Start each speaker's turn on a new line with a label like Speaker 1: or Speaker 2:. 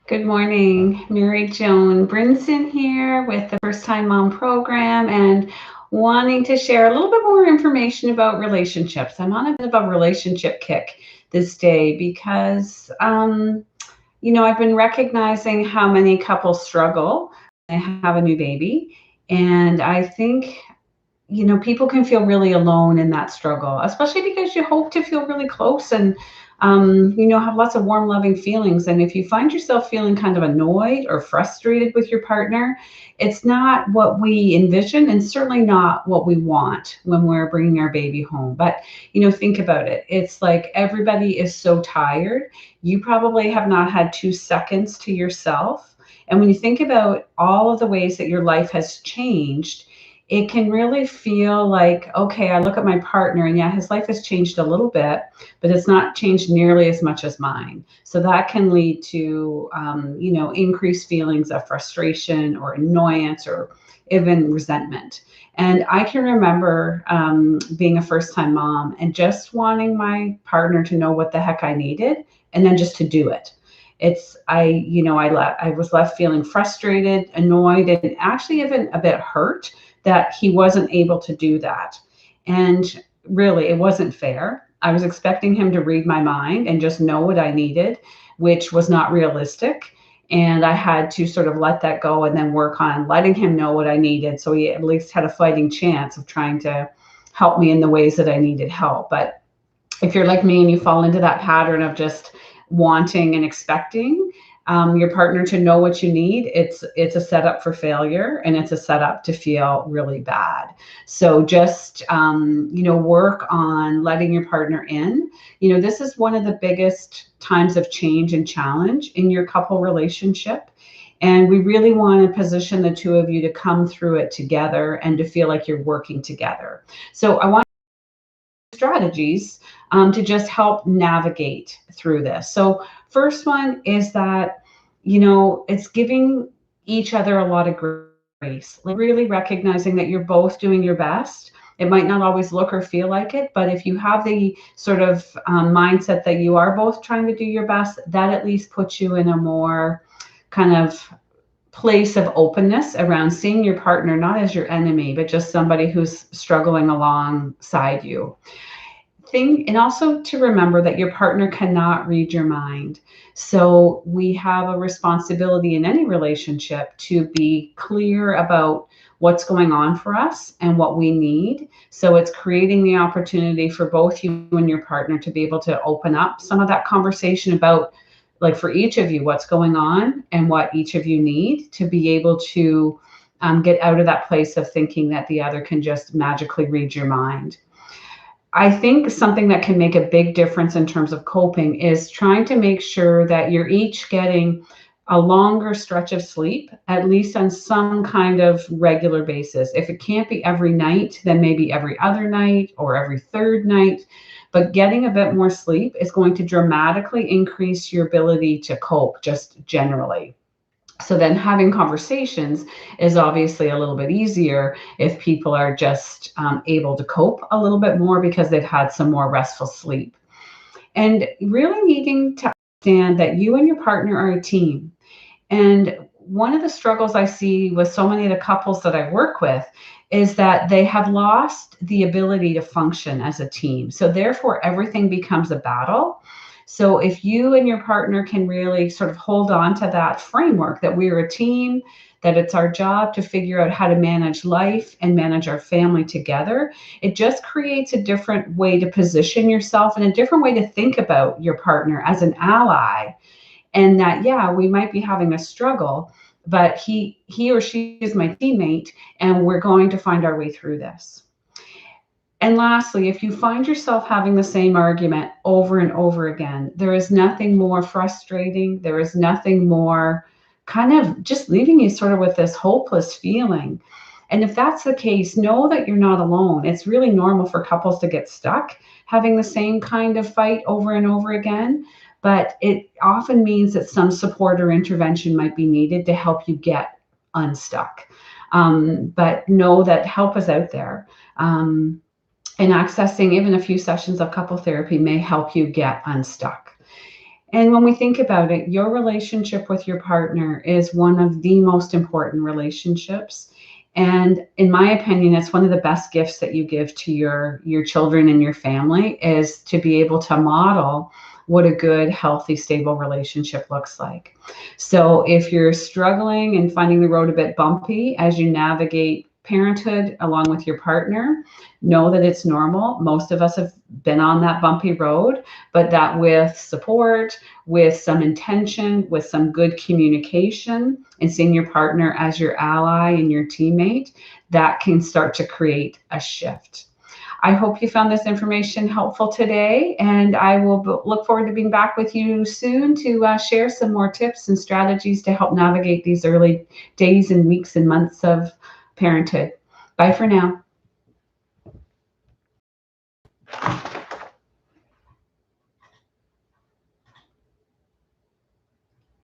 Speaker 1: Good morning. Mary Joan Brinson here with the First Time Mom program and wanting to share a little bit more information about relationships. I'm on a bit of a relationship kick this day because, I've been recognizing how many couples struggle when they have a new baby. And I think people can feel really alone in that struggle, especially because you hope to feel really close and, have lots of warm, loving feelings. And if you find yourself feeling kind of annoyed or frustrated with your partner, it's not what we envision and certainly not what we want when we're bringing our baby home. But, think about it. It's like everybody is so tired. You probably have not had 2 seconds to yourself. And when you think about all of the ways that your life has changed, it can really feel like, okay, I look at my partner and yeah, his life has changed a little bit, but it's not changed nearly as much as mine. So that can lead to, increased feelings of frustration or annoyance or even resentment. And I can remember being a first time mom and just wanting my partner to know what the heck I needed and then just to do it. I was left feeling frustrated, annoyed, and actually even a bit hurt that he wasn't able to do that. And really, it wasn't fair. I was expecting him to read my mind and just know what I needed, which was not realistic. And I had to sort of let that go and then work on letting him know what I needed so he at least had a fighting chance of trying to help me in the ways that I needed help. But if you're like me and you fall into that pattern of just wanting and expecting your partner to know what you need, it's a setup for failure and it's a setup to feel really bad. So just work on letting your partner in. This is one of the biggest times of change and challenge in your couple relationship. And we really want to position the two of you to come through it together and to feel like you're working together. So I want strategies to just help navigate through this. So, first one is that, it's giving each other a lot of grace, like really recognizing that you're both doing your best. It might not always look or feel like it, but if you have the sort of mindset that you are both trying to do your best, that at least puts you in a more kind of place of openness around seeing your partner not as your enemy, but just somebody who's struggling alongside you. And also to remember that your partner cannot read your mind. So we have a responsibility in any relationship to be clear about what's going on for us and what we need. So it's creating the opportunity for both you and your partner to be able to open up some of that conversation about, like, for each of you, what's going on and what each of you need to be able to get out of that place of thinking that the other can just magically read your mind. I think something that can make a big difference in terms of coping is trying to make sure that you're each getting a longer stretch of sleep, at least on some kind of regular basis. If it can't be every night, then maybe every other night or every third night. But getting a bit more sleep is going to dramatically increase your ability to cope just generally. So then having conversations is obviously a little bit easier if people are just able to cope a little bit more because they've had some more restful sleep. And really needing to understand that you and your partner are a team. And one of the struggles I see with so many of the couples that I work with is that they have lost the ability to function as a team. So therefore, everything becomes a battle. So if you and your partner can really sort of hold on to that framework that we're a team, that it's our job to figure out how to manage life and manage our family together, it just creates a different way to position yourself and a different way to think about your partner as an ally. And that, yeah, we might be having a struggle, but he or she is my teammate and we're going to find our way through this. And lastly, if you find yourself having the same argument over and over again, there is nothing more frustrating. There is nothing more kind of just leaving you sort of with this hopeless feeling. And if that's the case, know that you're not alone. It's really normal for couples to get stuck having the same kind of fight over and over again. But it often means that some support or intervention might be needed to help you get unstuck. But know that help is out there. And accessing even a few sessions of couple therapy may help you get unstuck. And when we think about it, your relationship with your partner is one of the most important relationships. And in my opinion, it's one of the best gifts that you give to your children and your family is to be able to model what a good, healthy, stable relationship looks like. So if you're struggling and finding the road a bit bumpy as you navigate parenthood along with your partner, know that it's normal. Most of us have been on that bumpy road, but that with support, with some intention, with some good communication, and seeing your partner as your ally and your teammate, that can start to create a shift. I hope you found this information helpful today, and I will look forward to being back with you soon to share some more tips and strategies to help navigate these early days and weeks and months of parenthood. Bye for now.